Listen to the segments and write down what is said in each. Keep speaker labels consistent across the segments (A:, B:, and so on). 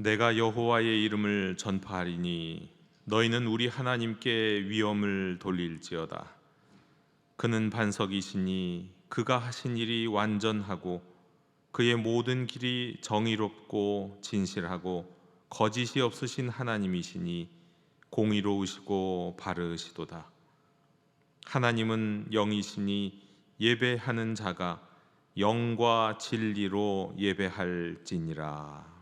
A: 내가 여호와의 이름을 전파하리니 너희는 우리 하나님께 위엄을 돌릴지어다. 그는 반석이시니 그가 하신 일이 완전하고 그의 모든 길이 정의롭고 진실하고 거짓이 없으신 하나님이시니 공의로우시고 바르시도다. 하나님은 영이시니 예배하는 자가 영과 진리로 예배할지니라.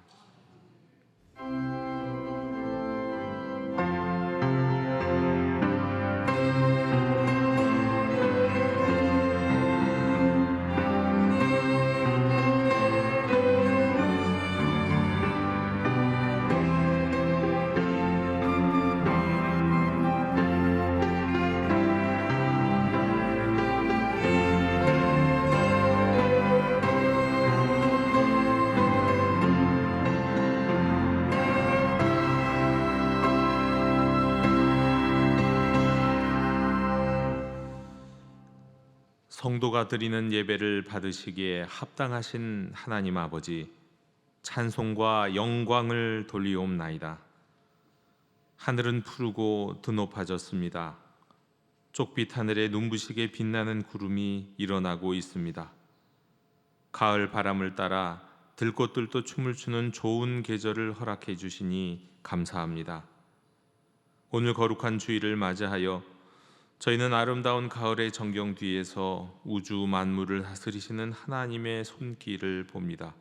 A: 성도가 드리는 예배를 받으시기에 합당하신 하나님 아버지, 찬송과 영광을 돌리옵나이다. 하늘은 푸르고 드높아졌습니다. 쪽빛 하늘에 눈부시게 빛나는 구름이 일어나고 있습니다. 가을 바람을 따라 들꽃들도 춤을 추는 좋은 계절을 허락해 주시니 감사합니다. 오늘 거룩한 주일을 맞이하여 저희는 아름다운 가을의 정경 뒤에서 우주 만물을 다스리시는 하나님의 손길을 봅니다.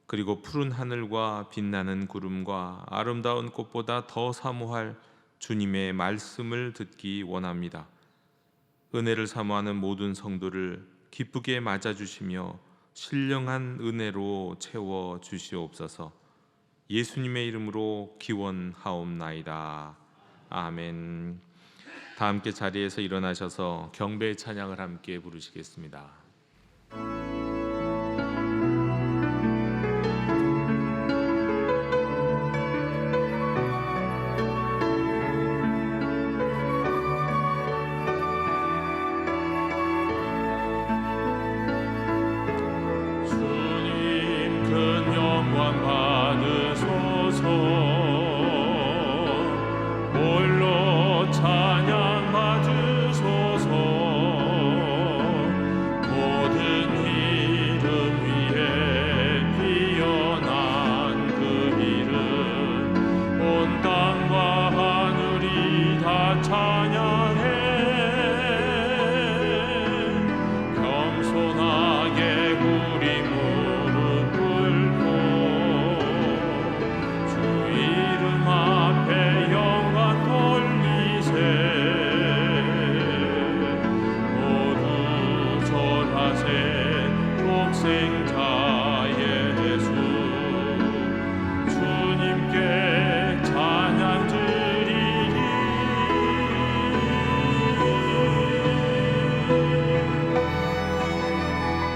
A: 그리고 푸른 하늘과 빛나는 구름과 아름다운 꽃보다 더 사모할 주님의 말씀을 듣기 원합니다. 은혜를 사모하는 모든 성도를 기쁘게 맞아주시며 신령한 은혜로 채워 주시옵소서. 예수님의 이름으로 기원하옵나이다. 아멘. 다 함께 자리에서 일어나셔서 경배의 찬양을 함께 부르시겠습니다.
B: 주님 큰 영광 받으소서. 홀로 찬양 받으소서. 모든 이름 위에 피어난 그 이름, 온 땅과 하늘이 다 찬양해. 겸손하게 우리 무릎 꿇고 주 이름 앞에 영광 돌리세. 모두 절하세. 독생자 예수 주님께 찬양 드리리.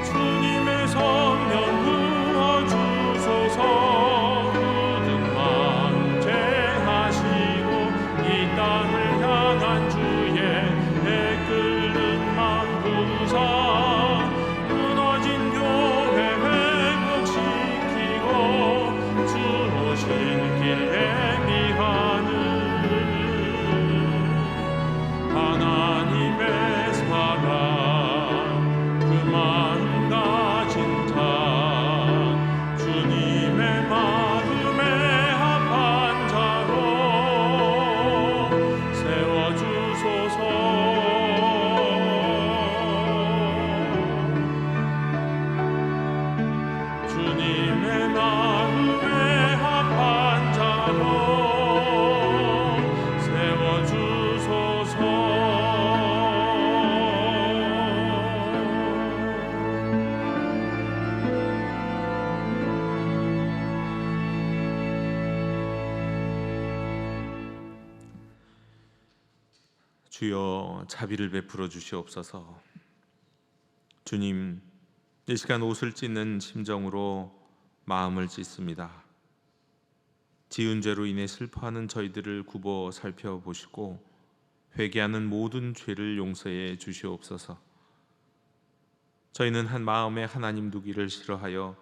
B: 주님의 성령 부어주소서. 굳은 마음 제하시고 이 땅을 향한 주의 배 끓는 마음 부으사. 무너진 교회 회복시키고 주 오신 길 예비하는 하나님의 사랑, 그 마음 가진 자 주님의 마음에 합한 자로 세워주소서. 주님의 마음에 합한 자로 세워주소서.
A: 주여 자비를 베풀어 주시옵소서. 주님, 이 시간 옷을 찢는 심정으로 마음을 찢습니다. 지은 죄로 인해 슬퍼하는 저희들을 굽어 살펴보시고 회개하는 모든 죄를 용서해 주시옵소서. 저희는 한 마음에 하나님 두기를 싫어하여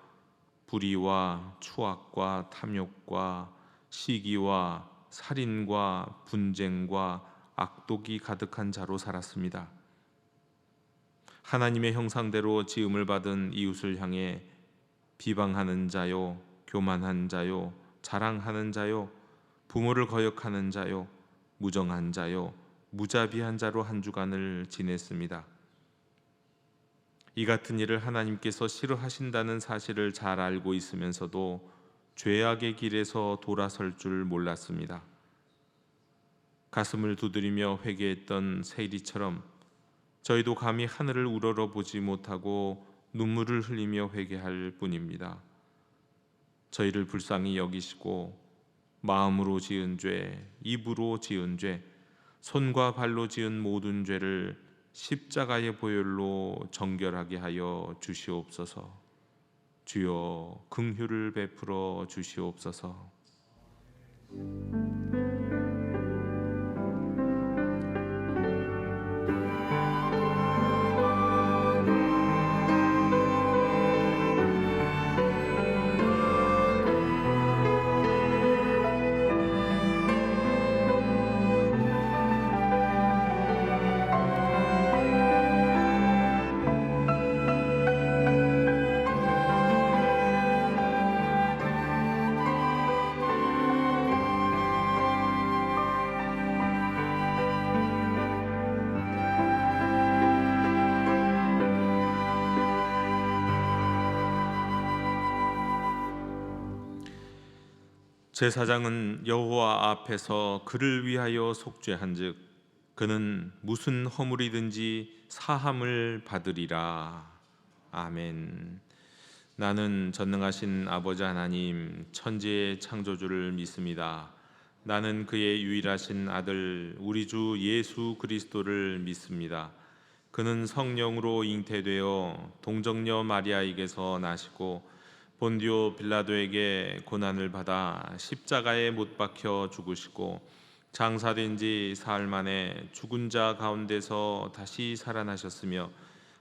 A: 불의와 추악과 탐욕과 시기와 살인과 분쟁과 악독이 가득한 자로 살았습니다. 하나님의 형상대로 지음을 받은 이웃을 향해 비방하는 자요, 교만한 자요, 자랑하는 자요, 부모를 거역하는 자요, 무정한 자요, 무자비한 자로 한 주간을 지냈습니다. 이 같은 일을 하나님께서 싫어하신다는 사실을 잘 알고 있으면서도 죄악의 길에서 돌아설 줄 몰랐습니다. 가슴을 두드리며 회개했던 세리처럼 저희도 감히 하늘을 우러러 보지 못하고 눈물을 흘리며 회개할 뿐입니다. 저희를 불쌍히 여기시고 마음으로 지은 죄, 입으로 지은 죄, 손과 발로 지은 모든 죄를 십자가의 보혈로 정결하게 하여 주시옵소서. 주여 긍휼을 베풀어 주시옵소서. 제사장은 여호와 앞에서 그를 위하여 속죄한즉 그는 무슨 허물이든지 사함을 받으리라. 아멘. 나는 전능하신 아버지 하나님 천지의 창조주를 믿습니다. 나는 그의 유일하신 아들 우리 주 예수 그리스도를 믿습니다. 그는 성령으로 잉태되어 동정녀 마리아에게서 나시고 본디오 빌라도에게 고난을 받아 십자가에 못 박혀 죽으시고 장사된 지 사흘 만에 죽은 자 가운데서 다시 살아나셨으며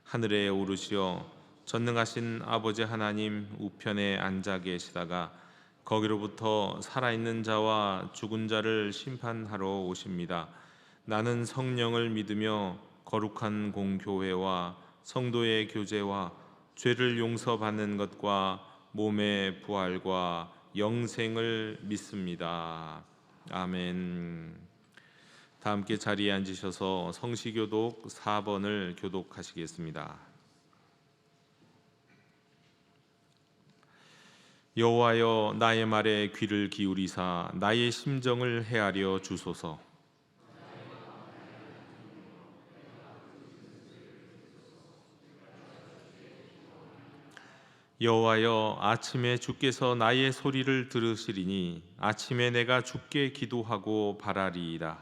A: 하늘에 오르시어 전능하신 아버지 하나님 우편에 앉아 계시다가 거기로부터 살아있는 자와 죽은 자를 심판하러 오십니다. 나는 성령을 믿으며 거룩한 공교회와 성도의 교제와 죄를 용서받는 것과 몸의 부활과 영생을 믿습니다. 아멘. 다 함께 자리에 앉으셔서 성시교독 4번을 교독하시겠습니다. 여호와여 나의 말에 귀를 기울이사 나의 심정을 헤아려 주소서. 여호와여 아침에 주께서 나의 소리를 들으시리니 아침에 내가 주께 기도하고 바라리이다.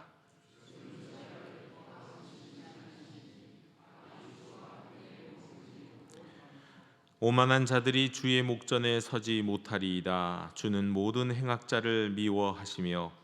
A: 오만한 자들이 주의 목전에 서지 못하리이다. 주는 모든 행악자를 미워하시며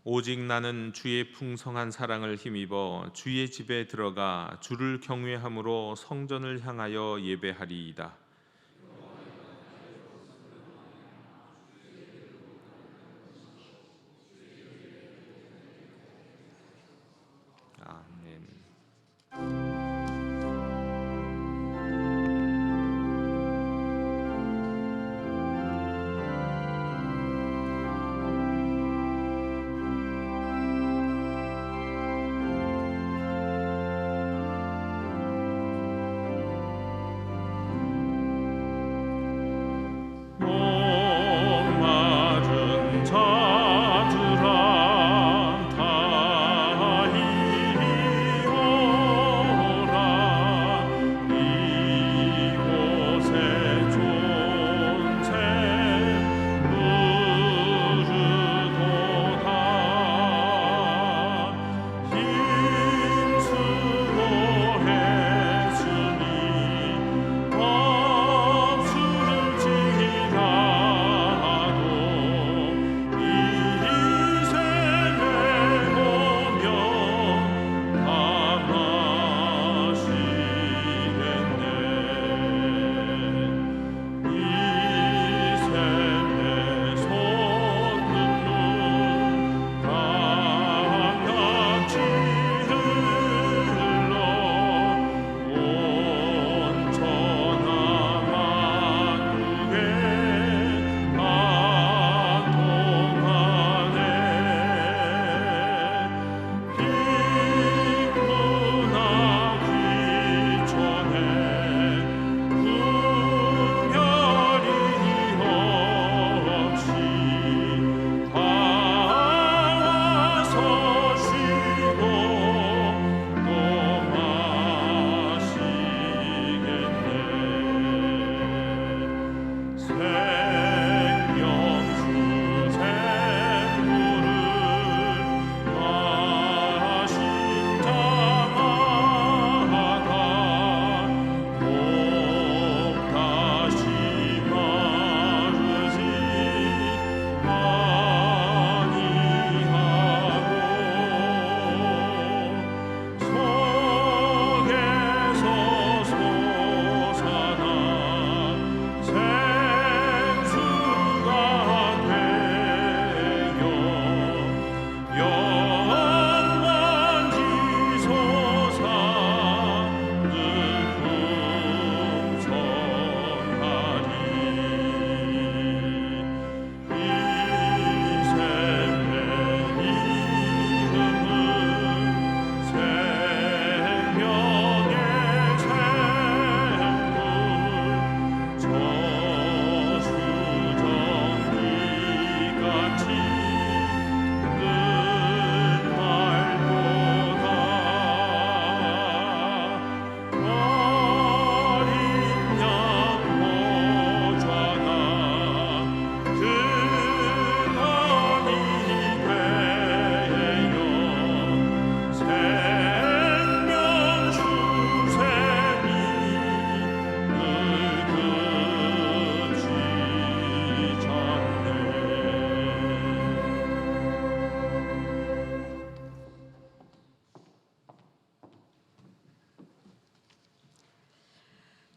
A: 오직 나는 주의 풍성한 사랑을 힘입어 주의 집에 들어가 주를 경외함으로 성전을 향하여 예배하리이다. 아멘.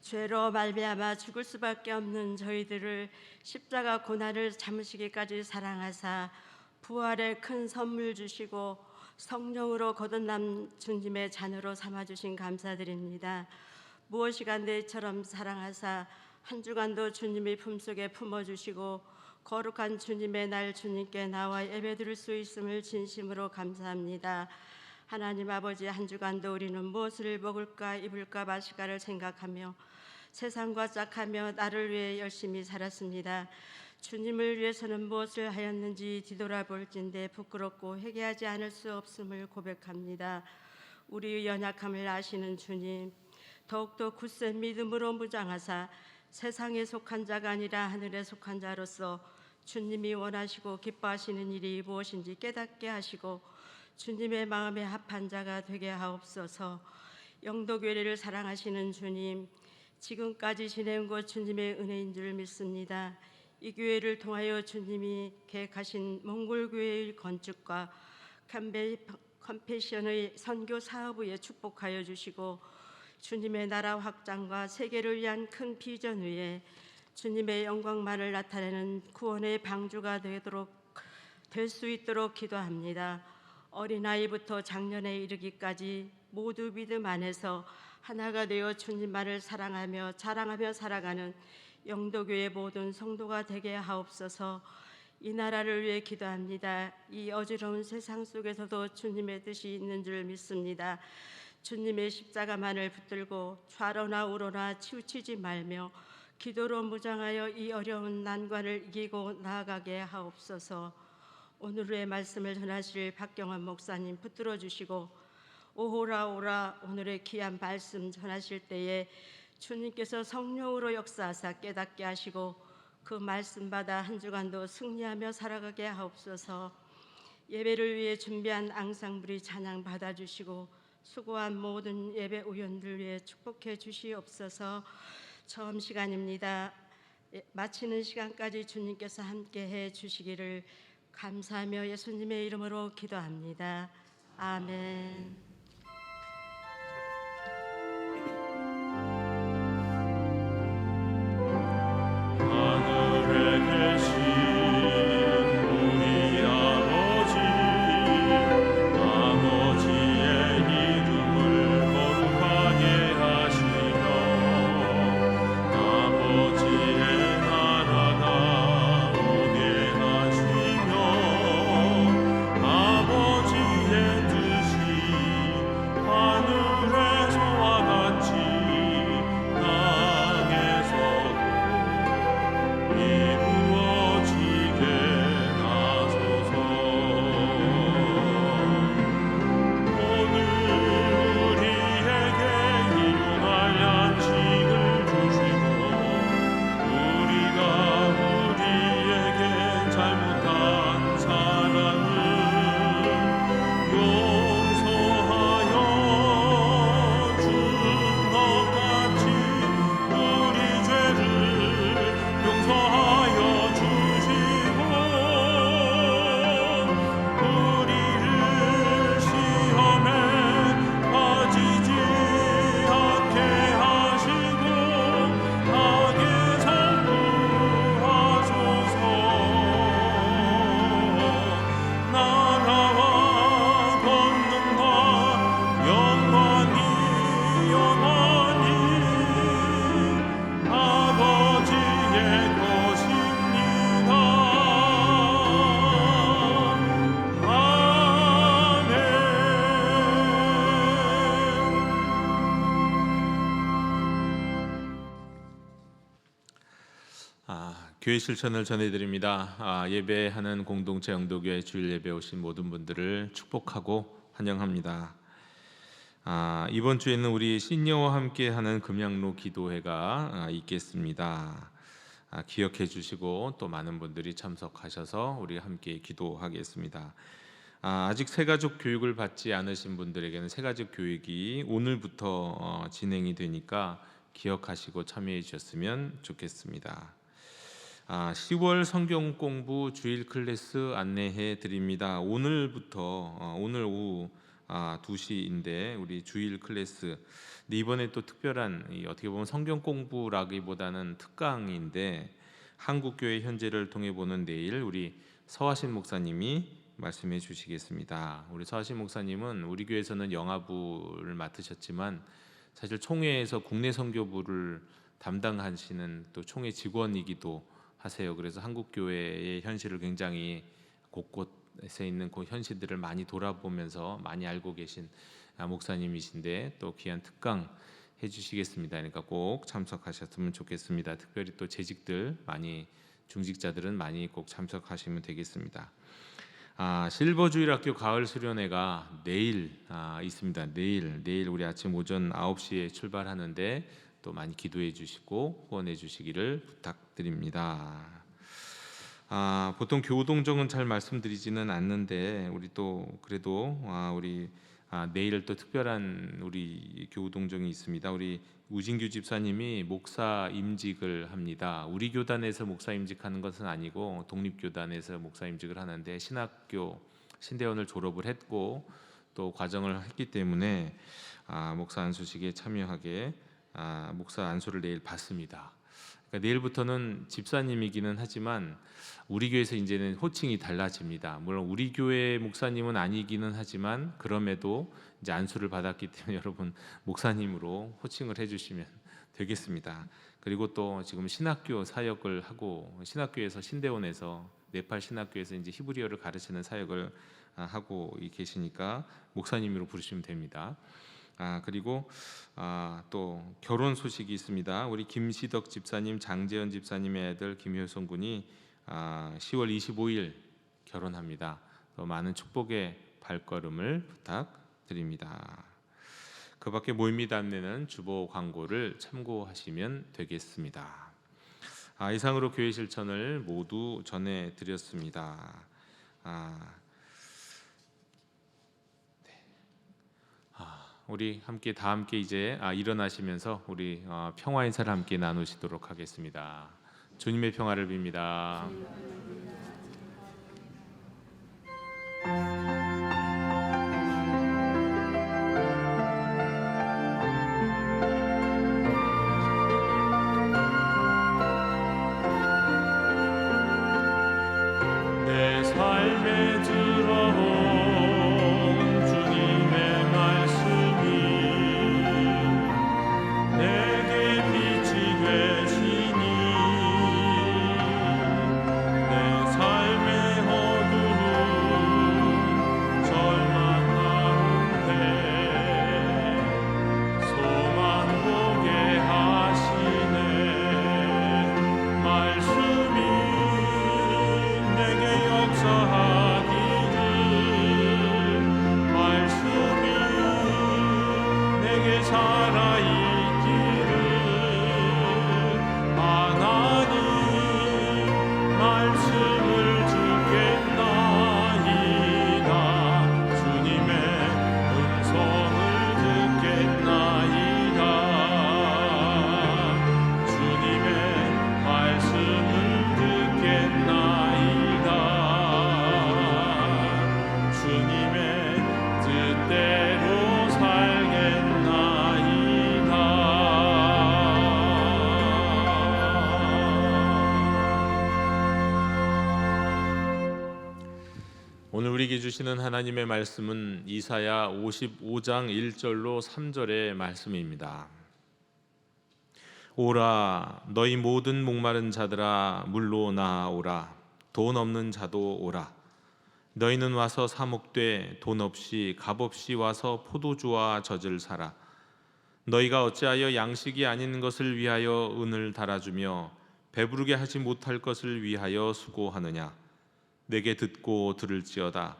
C: 죄로 말미암아 죽을 수밖에 없는 저희들을 십자가 고난을 참으시기까지 사랑하사 부활의 큰 선물 주시고 성령으로 거듭난 주님의 자녀로 삼아주신 감사드립니다. 무엇이가 내처럼 사랑하사 한 주간도 주님의 품속에 품어주시고 거룩한 주님의 날 주님께 나와 예배드릴 수 있음을 진심으로 감사합니다. 하나님 아버지, 한 주간도 우리는 무엇을 먹을까 입을까 마실까를 생각하며 세상과 짝하며 나를 위해 열심히 살았습니다. 주님을 위해서는 무엇을 하였는지 뒤돌아볼진데 부끄럽고 회개하지 않을 수 없음을 고백합니다. 우리의 연약함을 아시는 주님, 더욱더 굳센 믿음으로 무장하사 세상에 속한 자가 아니라 하늘에 속한 자로서 주님이 원하시고 기뻐하시는 일이 무엇인지 깨닫게 하시고 주님의 마음에 합한 자가 되게 하옵소서. 영도교회를 사랑하시는 주님, 지금까지 지내온 것 주님의 은혜인 줄 믿습니다. 이 교회를 통하여 주님이 계획하신 몽골교회의 건축과 컴패션의 선교 사업에 축복하여 주시고 주님의 나라 확장과 세계를 위한 큰 비전 위에 주님의 영광만을 나타내는 구원의 방주가 될 수 있도록 기도합니다. 어린아이부터 장년에 이르기까지 모두 믿음 안에서 하나가 되어 주님만을 사랑하며 자랑하며 살아가는 영도교회 모든 성도가 되게 하옵소서. 이 나라를 위해 기도합니다. 이 어지러운 세상 속에서도 주님의 뜻이 있는 줄 믿습니다. 주님의 십자가만을 붙들고 좌로나 우로나 치우치지 말며 기도로 무장하여 이 어려운 난관을 이기고 나아가게 하옵소서. 오늘의 말씀을 전하실 박경원 목사님 붙들어 주시고 오호라 오라 오늘의 귀한 말씀 전하실 때에 주님께서 성령으로 역사하사 깨닫게 하시고 그 말씀 받아 한 주간도 승리하며 살아가게 하옵소서. 예배를 위해 준비한 앙상블이 찬양 받아주시고 수고한 모든 예배 우연들 위해 축복해 주시옵소서. 처음 시간입니다. 마치는 시간까지 주님께서 함께해 주시기를 감사하며 예수님의 이름으로 기도합니다. 아멘.
B: 하늘에 계신 우리 아버지의 이름을 거룩하게 하시며 아버지의 나라가 오게 하시며 아버지의 뜻이 하늘에서와 같이 땅에서도 이루어지게 하소서. 오늘 우리에게 일용할 양식을 주시고 우리가 우리에게 잘못한 사랑을 용서하여 준 것 같이 우리 죄를 용서하여 주시고 우리를 시험에 빠지지 않게 하시고 악에서 구하소서. 나라와 권능과 영광이 영원히 아버지의 것입니다. 아멘.
A: 교회 실천을 전해드립니다. 예배하는 공동체 영도교회 주일 예배 오신 모든 분들을 축복하고 환영합니다. 이번 주에는 우리 시니어와 함께하는 금양로 기도회가 있겠습니다. 기억해 주시고 또 많은 분들이 참석하셔서 우리 함께 기도하겠습니다. 아직 새가족 교육을 받지 않으신 분들에게는 새가족 교육이 오늘부터 진행이 되니까 기억하시고 참여해 주셨으면 좋겠습니다. 10월 성경 공부 주일 클래스 안내해 드립니다. 오늘부터 오늘 오후 2시인데 우리 주일 클래스. 근데 이번에 또 특별한 어떻게 보면 성경 공부라기보다는 특강인데 한국교회 현재를 통해 보는 내일 우리 서하신 목사님이 말씀해 주시겠습니다. 우리 서하신 목사님은 우리 교회에서는 영화부를 맡으셨지만 사실 총회에서 국내 선교부를 담당하시는 또 총회 직원이기도 하세요. 그래서 한국 교회의 현실을 굉장히 곳곳에 있는 그 현실들을 많이 돌아보면서 많이 알고 계신 목사님이신데 또 귀한 특강 해주시겠습니다. 그러니까 꼭 참석하셨으면 좋겠습니다. 특별히 또 재직들 많이 중직자들은 많이 꼭 참석하시면 되겠습니다. 실버주일학교 가을 수련회가 내일 있습니다. 내일 우리 아침 오전 9시에 출발하는데 또 많이 기도해 주시고 후원해 주시기를 부탁드립니다. 보통 교우동정은 잘 말씀드리지는 않는데 우리 또 그래도 우리 내일 또 특별한 우리 교우동정이 있습니다. 우리 우진규 집사님이 목사 임직을 합니다. 우리 교단에서 목사 임직하는 것은 아니고 독립교단에서 목사 임직을 하는데 신학교 신대원을 졸업을 했고 또 과정을 했기 때문에 목사 안수식에 참여하게 목사 안수를 내일 받습니다. 그러니까 내일부터는 집사님이기는 하지만 우리 교회에서 이제는 호칭이 달라집니다. 물론 우리 교회 목사님은 아니기는 하지만 그럼에도 이제 안수를 받았기 때문에 여러분 목사님으로 호칭을 해주시면 되겠습니다. 그리고 또 지금 신학교 사역을 하고 신학교에서 신대원에서 네팔 신학교에서 이제 히브리어를 가르치는 사역을 하고 계시니까 목사님으로 부르시면 됩니다. 그리고 또 결혼 소식이 있습니다. 우리 김시덕 집사님, 장재현 집사님의 아들 김효성 군이 10월 25일 결혼합니다. 더 많은 축복의 발걸음을 부탁드립니다. 그 밖에 모임이 안내는 주보 광고를 참고하시면 되겠습니다. 이상으로 교회 실천을 모두 전해드렸습니다. 우리 다 함께 이제 일어나시면서 우리 평화 인사를 함께 나누시도록 하겠습니다. 주님의 평화를 빕니다.
B: 내 삶에 들어온 주님의 말씀이 내게 빛이 되시니 내 삶의 어두운 절망 가운데 소망 보게 하시네. 말씀이 내게 역사하기를 말씀이 내게 살아있기를 하나님 말씀을 듣겠나이다. 주님의 음성을 듣겠나이다. 주님의 말씀을 듣겠나이다. 주님의 뜻대로 살겠나이다.
A: 오늘 우리에게 주시는 하나님의 말씀은 이사야 55장 1절로 3절의 말씀입니다. 오라 너희 모든 목마른 자들아 물로 나아오라. 돈 없는 자도 오라. 너희는 와서 사목되 돈 없이 값 없이 와서 포도주와 젖을 사라. 너희가 어찌하여 양식이 아닌 것을 위하여 은을 달아주며 배부르게 하지 못할 것을 위하여 수고하느냐. 내게 듣고 들을지어다.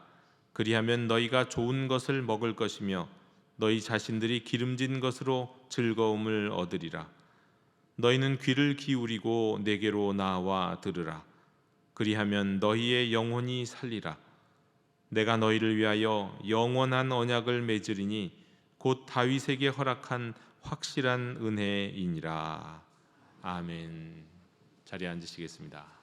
A: 그리하면 너희가 좋은 것을 먹을 것이며 너희 자신들이 기름진 것으로 즐거움을 얻으리라. 너희는 귀를 기울이고 내게로 나와 들으라. 그리하면 너희의 영혼이 살리라. 내가 너희를 위하여 영원한 언약을 맺으리니 곧 다윗에게 허락한 확실한 은혜이니라. 아멘. 자리에 앉으시겠습니다.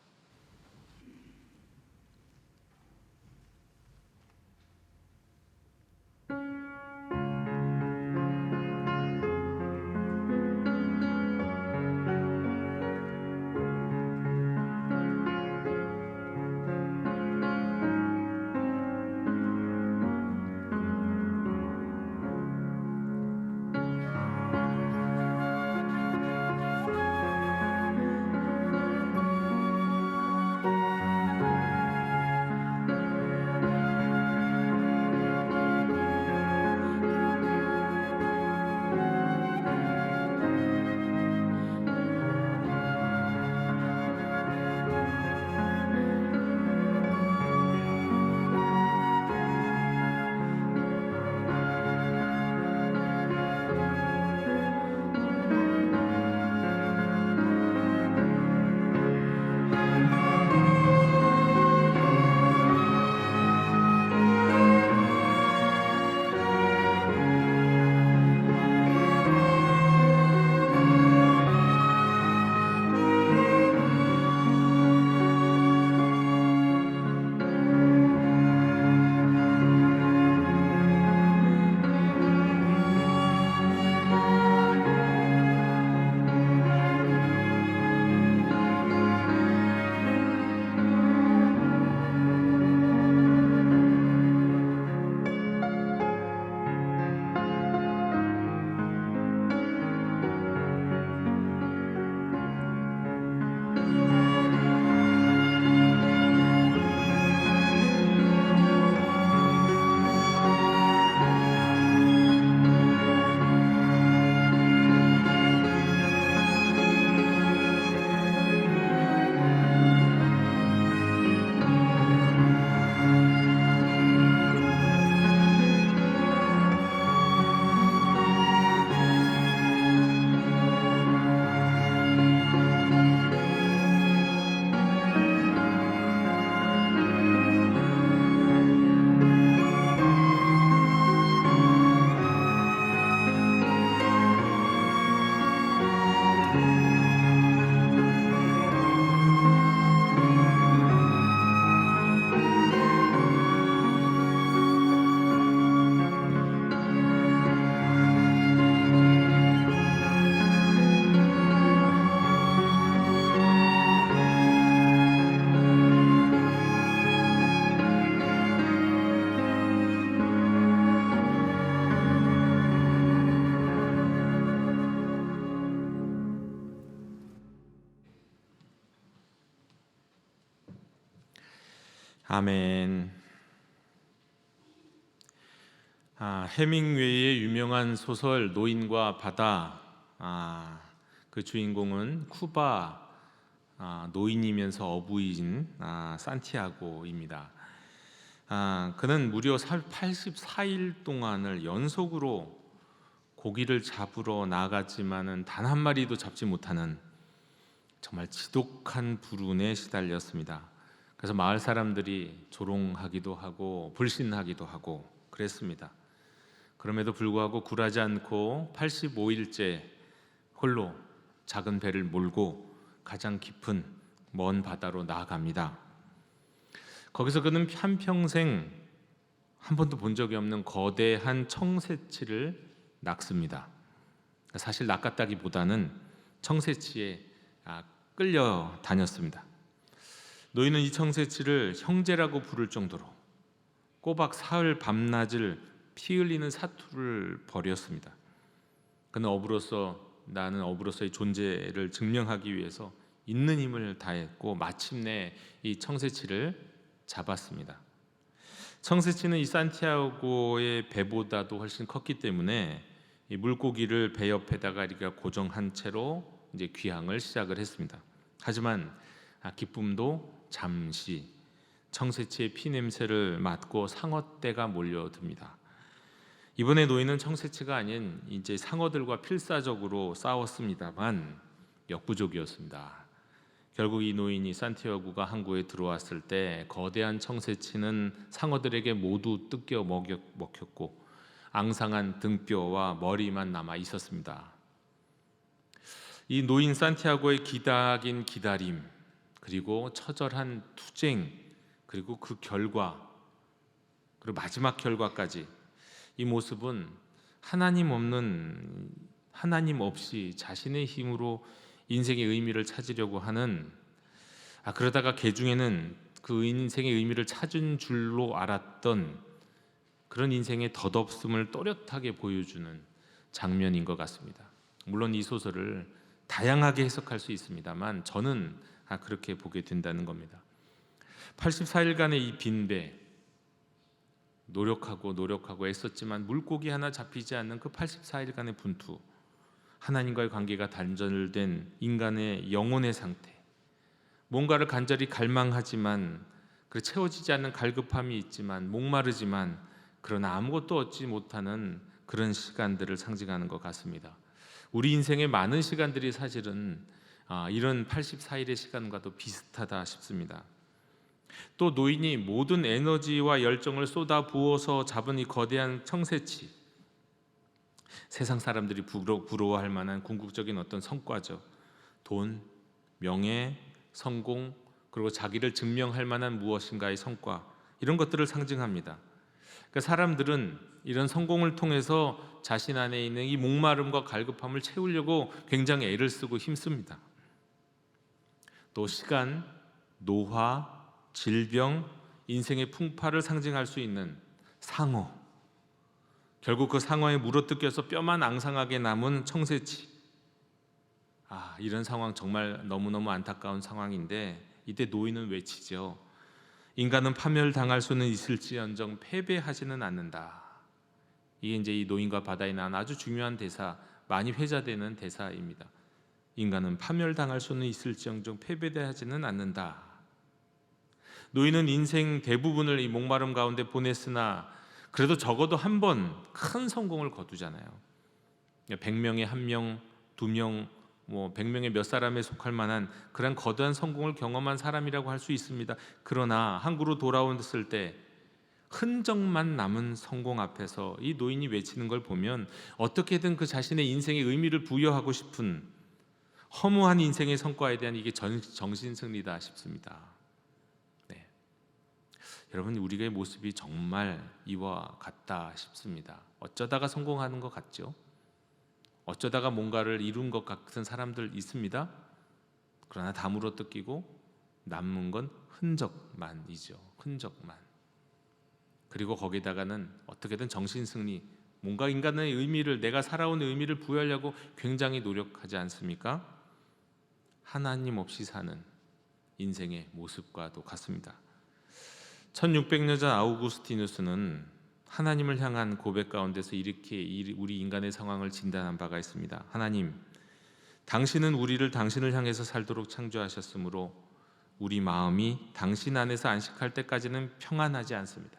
A: 아멘. 해밍웨이의 유명한 소설 노인과 바다. 그 주인공은 쿠바 노인이면서 어부인 산티아고입니다. 그는 무려 84일 동안을 연속으로 고기를 잡으러 나갔지만은 단 한 마리도 잡지 못하는 정말 지독한 불운에 시달렸습니다. 그래서 마을 사람들이 조롱하기도 하고 불신하기도 하고 그랬습니다. 그럼에도 불구하고 굴하지 않고 85일째 홀로 작은 배를 몰고 가장 깊은 먼 바다로 나아갑니다. 거기서 그는 한평생 한 번도 본 적이 없는 거대한 청새치를 낚습니다. 사실 낚았다기보다는 청새치에 끌려다녔습니다. 노인은 이 청새치를 형제라고 부를 정도로 꼬박 사흘 밤낮을 피 흘리는 사투를 벌였습니다. 그는 나는 어부로서의 존재를 증명하기 위해서 있는 힘을 다했고 마침내 이 청새치를 잡았습니다. 청새치는 이 산티아고의 배보다도 훨씬 컸기 때문에 이 물고기를 배 옆에다가 이렇게 고정한 채로 이제 귀향을 시작을 했습니다. 하지만 기쁨도 잠시 청새치의 피 냄새를 맡고 상어떼가 몰려듭니다. 이번에 노인은 청새치가 아닌 이제 상어들과 필사적으로 싸웠습니다만 역부족이었습니다. 결국 이 노인이 산티아고가 항구에 들어왔을 때 거대한 청새치는 상어들에게 모두 뜯겨 먹혔고 앙상한 등뼈와 머리만 남아 있었습니다. 이 노인 산티아고의 기다긴 기다림, 그리고 처절한 투쟁, 그리고 그 결과, 그리고 마지막 결과까지, 이 모습은 하나님 없이 자신의 힘으로 인생의 의미를 찾으려고 하는, 그러다가 개중에는 그 인생의 의미를 찾은 줄로 알았던 그런 인생의 덧없음을 또렷하게 보여주는 장면인 것 같습니다. 물론 이 소설을 다양하게 해석할 수 있습니다만 저는 그렇게 보게 된다는 겁니다. 84일간의 이 빈배, 노력하고 애썼지만 물고기 하나 잡히지 않는 그 84일간의 분투, 하나님과의 관계가 단절된 인간의 영혼의 상태, 뭔가를 간절히 갈망하지만 채워지지 않는 갈급함이 있지만 목마르지만 그러나 아무것도 얻지 못하는 그런 시간들을 상징하는 것 같습니다. 우리 인생의 많은 시간들이 사실은 이런 84일의 시간과도 비슷하다 싶습니다. 또 노인이 모든 에너지와 열정을 쏟아 부어서 잡은 이 거대한 청새치, 세상 사람들이 부러워할 만한 궁극적인 어떤 성과죠. 돈, 명예, 성공, 그리고 자기를 증명할 만한 무엇인가의 성과, 이런 것들을 상징합니다. 그러니까 사람들은 이런 성공을 통해서 자신 안에 있는 이 목마름과 갈급함을 채우려고 굉장히 애를 쓰고 힘씁니다. 또 시간, 노화, 질병, 인생의 풍파를 상징할 수 있는 상어, 결국 그 상어에 물어뜯겨서 뼈만 앙상하게 남은 청새치. 이런 상황 정말 너무너무 안타까운 상황인데 이때 노인은 외치죠. 인간은 파멸당할 수는 있을지언정 패배하지는 않는다. 이게 이제 이 노인과 바다에 나온 아주 중요한 대사, 많이 회자되는 대사입니다. 인간은 파멸당할 수는 있을지언정 패배하지는 않는다. 노인은 인생 대부분을 이 목마름 가운데 보냈으나 그래도 적어도 한 번 큰 성공을 거두잖아요. 100명에 1명, 2명, 100명의 몇 사람에 속할 만한 그런 거대한 성공을 경험한 사람이라고 할 수 있습니다. 그러나 항구로 돌아왔을 때 흔적만 남은 성공 앞에서 이 노인이 외치는 걸 보면 어떻게든 그 자신의 인생의 의미를 부여하고 싶은 허무한 인생의 성과에 대한 이게 정신승리다 싶습니다. 네. 여러분, 우리의 모습이 정말 이와 같다 싶습니다. 어쩌다가 성공하는 것 같죠? 어쩌다가 뭔가를 이룬 것 같은 사람들 있습니다. 그러나 다 물어뜯기고 남는 건 흔적만이죠. 흔적만. 그리고 거기다가는 어떻게든 정신승리, 뭔가 인간의 의미를, 내가 살아온 의미를 부여하려고 굉장히 노력하지 않습니까? 하나님 없이 사는 인생의 모습과도 같습니다. 1600년 전 아우구스티누스는 하나님을 향한 고백 가운데서 이렇게 우리 인간의 상황을 진단한 바가 있습니다. 하나님, 당신은 우리를 당신을 향해서 살도록 창조하셨으므로 우리 마음이 당신 안에서 안식할 때까지는 평안하지 않습니다.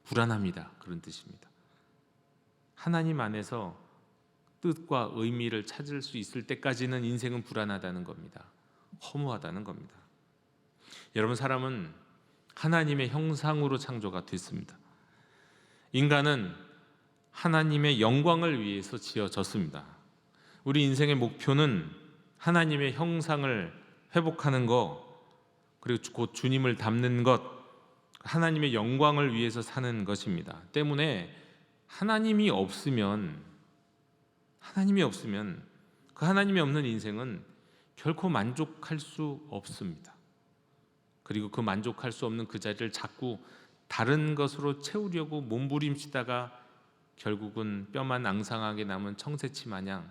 A: 불안합니다. 그런 뜻입니다. 하나님 안에서 뜻과 의미를 찾을 수 있을 때까지는 인생은 불안하다는 겁니다. 허무하다는 겁니다. 여러분, 사람은 하나님의 형상으로 창조가 됐습니다. 인간은 하나님의 영광을 위해서 지어졌습니다. 우리 인생의 목표는 하나님의 형상을 회복하는 것, 그리고 곧 주님을 닮는 것, 하나님의 영광을 위해서 사는 것입니다. 때문에 하나님이 없으면 그 하나님이 없는 인생은 결코 만족할 수 없습니다. 그리고 그 만족할 수 없는 그 자리를 자꾸 다른 것으로 채우려고 몸부림치다가 결국은 뼈만 앙상하게 남은 청새치 마냥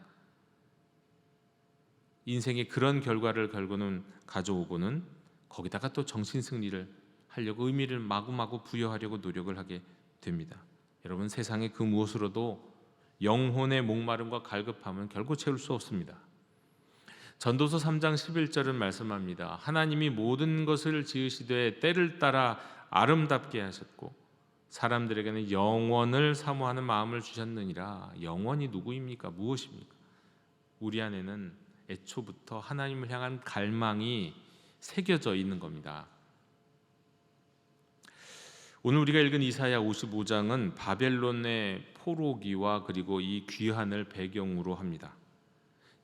A: 인생의 그런 결과를 결국은 가져오고는 거기다가 또 정신승리를 하려고 의미를 마구마구 부여하려고 노력을 하게 됩니다. 여러분, 세상의 그 무엇으로도 영혼의 목마름과 갈급함은 결코 채울 수 없습니다. 전도서 3장 11절은 말씀합니다. 하나님이 모든 것을 지으시되 때를 따라 아름답게 하셨고 사람들에게는 영원을 사모하는 마음을 주셨느니라. 영원이 누구입니까? 무엇입니까? 우리 안에는 애초부터 하나님을 향한 갈망이 새겨져 있는 겁니다. 오늘 우리가 읽은 이사야 55장은 바벨론의 포로기와 그리고 이 귀환을 배경으로 합니다.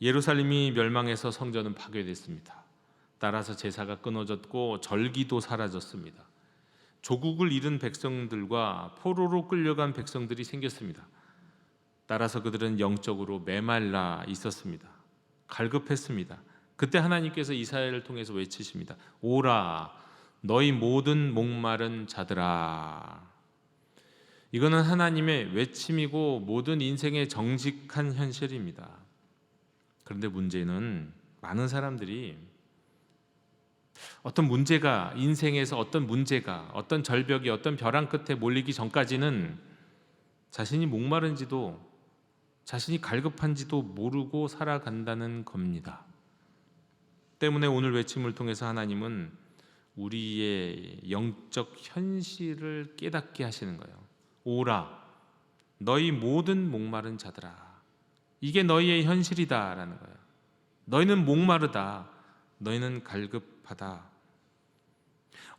A: 예루살렘이 멸망해서 성전은 파괴됐습니다. 따라서 제사가 끊어졌고 절기도 사라졌습니다. 조국을 잃은 백성들과 포로로 끌려간 백성들이 생겼습니다. 따라서 그들은 영적으로 메말라 있었습니다. 갈급했습니다. 그때 하나님께서 이사야를 통해서 외치십니다. 오라, 너희 모든 목마른 자들아. 이거는 하나님의 외침이고 모든 인생의 정직한 현실입니다. 그런데 문제는 많은 사람들이 어떤 문제가, 인생에서 어떤 문제가, 어떤 절벽이, 어떤 벼랑 끝에 몰리기 전까지는 자신이 목마른지도 자신이 갈급한지도 모르고 살아간다는 겁니다. 때문에 오늘 외침을 통해서 하나님은 우리의 영적 현실을 깨닫게 하시는 거예요. 오라, 너희 모든 목마른 자들아. 이게 너희의 현실이다라는 거예요. 너희는 목마르다. 너희는 갈급하다.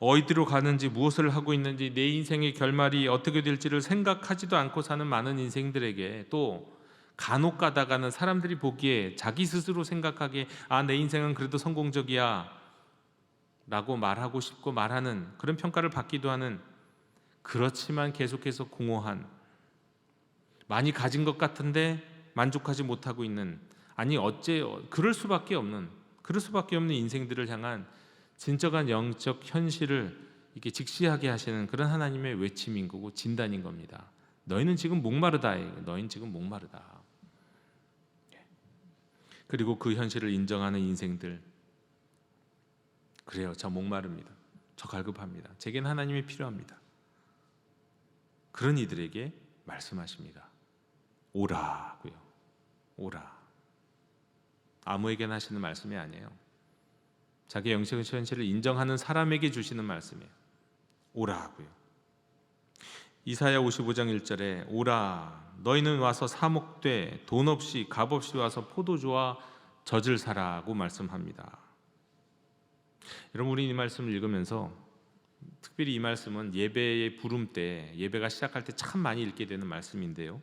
A: 어디로 가는지, 무엇을 하고 있는지, 내 인생의 결말이 어떻게 될지를 생각하지도 않고 사는 많은 인생들에게, 또 간혹 가다가는 사람들이 보기에 자기 스스로 생각하기에 내 인생은 그래도 성공적이야 라고 말하고 싶고 말하는, 그런 평가를 받기도 하는, 그렇지만 계속해서 공허한, 많이 가진 것 같은데 만족하지 못하고 있는, 아니 어째 그럴 수밖에 없는 인생들을 향한 진정한 영적 현실을 이렇게 직시하게 하시는 그런 하나님의 외침인 거고 진단인 겁니다. 너희는 지금 목마르다. 너희는 지금 목마르다. 그리고 그 현실을 인정하는 인생들, 그래요, 저 목마릅니다. 저 갈급합니다. 제겐 하나님이 필요합니다. 그런 이들에게 말씀하십니다. 오라고요. 오라. 아무에게나 하시는 말씀이 아니에요. 자기 영적 현실을 인정하는 사람에게 주시는 말씀이에요. 오라고요. 이사야 55장 1절에 오라, 너희는 와서 사목되 돈 없이 값 없이 와서 포도주와 젖을 사라고 말씀합니다. 여러분, 우리 이 말씀을 읽으면서 특별히 이 말씀은 예배의 부름 때, 예배가 시작할 때 참 많이 읽게 되는 말씀인데요,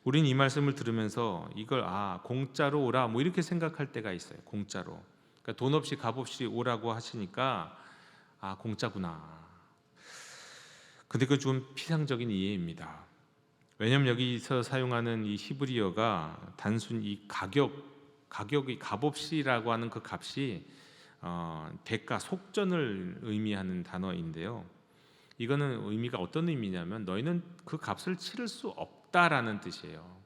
A: 우리는 이 말씀을 들으면서 이걸 공짜로 오라 뭐 이렇게 생각할 때가 있어요. 공짜로, 그러니까 돈 없이 값 없이 오라고 하시니까 공짜구나. 근데 그건 좀 피상적인 이해입니다. 왜냐하면 여기서 사용하는 이 히브리어가 단순 이 가격이 값없이라고 하는 그 값이 대가, 속전을 의미하는 단어인데요, 이거는 의미가 어떤 의미냐면 너희는 그 값을 치를 수 없다라는 뜻이에요.